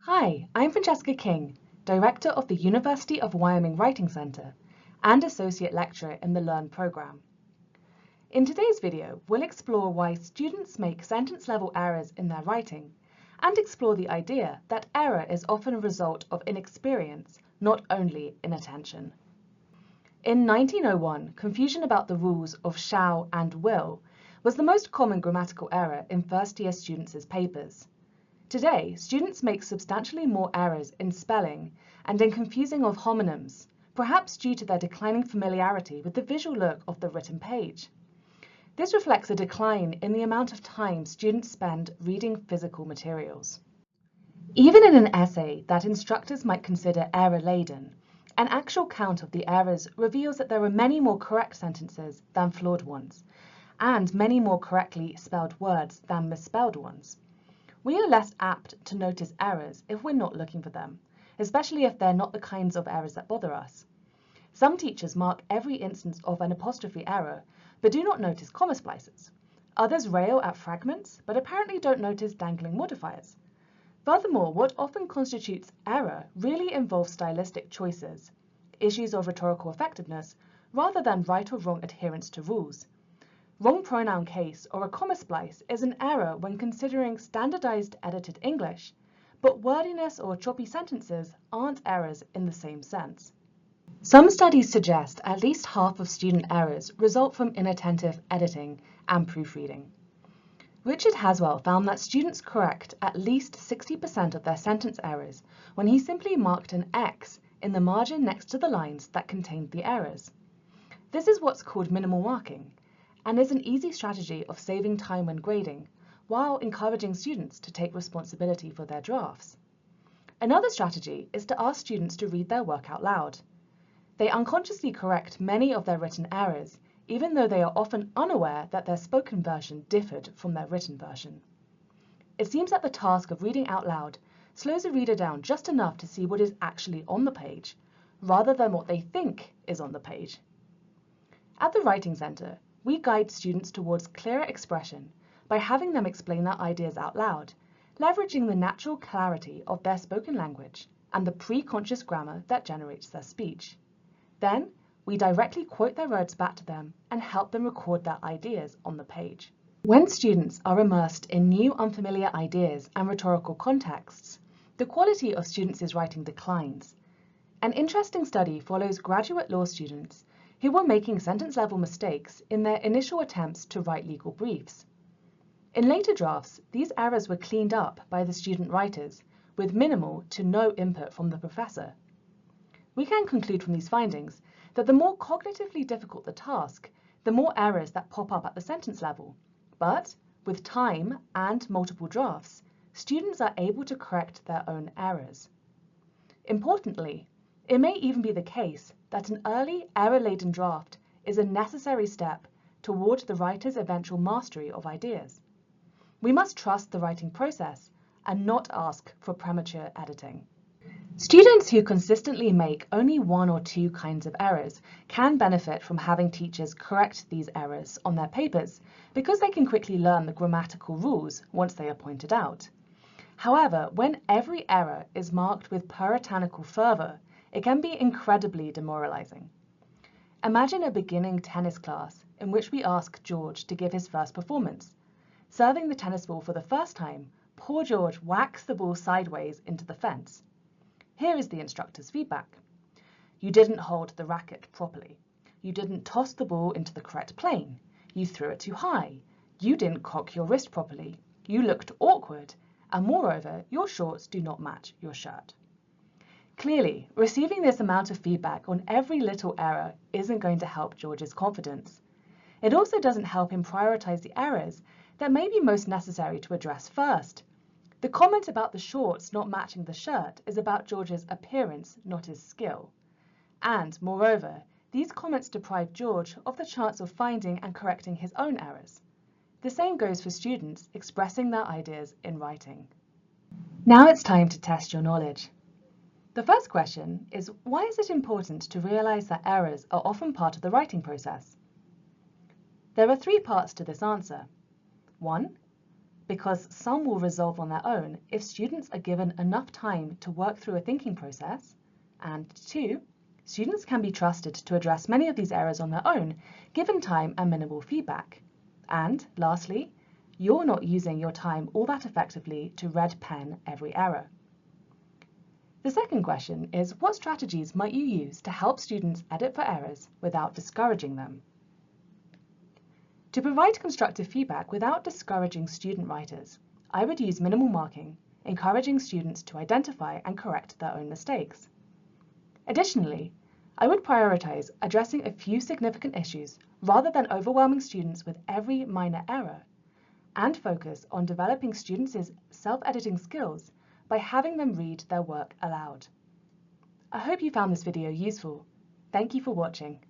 Hi, I'm Francesca King, Director of the University of Wyoming Writing Center and Associate Lecturer in the LEARN program. In today's video, we'll explore why students make sentence-level errors in their writing and explore the idea that error is often a result of inexperience, not only inattention. In 1901, confusion about the rules of shall and will was the most common grammatical error in first-year students' papers. Today, students make substantially more errors in spelling and in confusing of homonyms, perhaps due to their declining familiarity with the visual look of the written page. This reflects a decline in the amount of time students spend reading physical materials. Even in an essay that instructors might consider error-laden, an actual count of the errors reveals that there are many more correct sentences than flawed ones, and many more correctly spelled words than misspelled ones. We are less apt to notice errors if we're not looking for them, especially if they're not the kinds of errors that bother us. Some teachers mark every instance of an apostrophe error, but do not notice comma splices. Others rail at fragments, but apparently don't notice dangling modifiers. Furthermore, what often constitutes error really involves stylistic choices, issues of rhetorical effectiveness, rather than right or wrong adherence to rules. Wrong pronoun case or a comma splice is an error when considering standardized edited English, but wordiness or choppy sentences aren't errors in the same sense. Some studies suggest at least half of student errors result from inattentive editing and proofreading. Richard Haswell found that students correct at least 60% of their sentence errors when he simply marked an X in the margin next to the lines that contained the errors. This is what's called minimal marking, and is an easy strategy of saving time when grading, while encouraging students to take responsibility for their drafts. Another strategy is to ask students to read their work out loud. They unconsciously correct many of their written errors, even though they are often unaware that their spoken version differed from their written version. It seems that the task of reading out loud slows a reader down just enough to see what is actually on the page, rather than what they think is on the page. At the Writing Center, we guide students towards clearer expression by having them explain their ideas out loud, leveraging the natural clarity of their spoken language and the pre-conscious grammar that generates their speech. Then, we directly quote their words back to them and help them record their ideas on the page. When students are immersed in new unfamiliar ideas and rhetorical contexts, the quality of students' writing declines. An interesting study follows graduate law students who were making sentence-level mistakes in their initial attempts to write legal briefs. In later drafts, these errors were cleaned up by the student writers with minimal to no input from the professor. We can conclude from these findings that the more cognitively difficult the task, the more errors that pop up at the sentence level. But with time and multiple drafts, students are able to correct their own errors. Importantly, it may even be the case that an early error-laden draft is a necessary step toward the writer's eventual mastery of ideas. We must trust the writing process and not ask for premature editing. Students who consistently make only one or two kinds of errors can benefit from having teachers correct these errors on their papers because they can quickly learn the grammatical rules once they are pointed out. However, when every error is marked with puritanical fervor, it can be incredibly demoralizing. Imagine a beginning tennis class in which we ask George to give his first performance. Serving the tennis ball for the first time, poor George whacks the ball sideways into the fence. Here is the instructor's feedback. You didn't hold the racket properly. You didn't toss the ball into the correct plane. You threw it too high. You didn't cock your wrist properly. You looked awkward. And moreover, your shorts do not match your shirt. Clearly, receiving this amount of feedback on every little error isn't going to help George's confidence. It also doesn't help him prioritize the errors that may be most necessary to address first. The comment about the shorts not matching the shirt is about George's appearance, not his skill. And, moreover, these comments deprive George of the chance of finding and correcting his own errors. The same goes for students expressing their ideas in writing. Now it's time to test your knowledge. The first question is, why is it important to realize that errors are often part of the writing process? There are three parts to this answer. 1. because some will resolve on their own if students are given enough time to work through a thinking process, and 2, students can be trusted to address many of these errors on their own, given time and minimal feedback. And lastly, you're not using your time all that effectively to red pen every error. The second question is, what strategies might you use to help students edit for errors without discouraging them? To provide constructive feedback without discouraging student writers, I would use minimal marking, encouraging students to identify and correct their own mistakes. Additionally, I would prioritize addressing a few significant issues rather than overwhelming students with every minor error, and focus on developing students' self-editing skills by having them read their work aloud. I hope you found this video useful. Thank you for watching.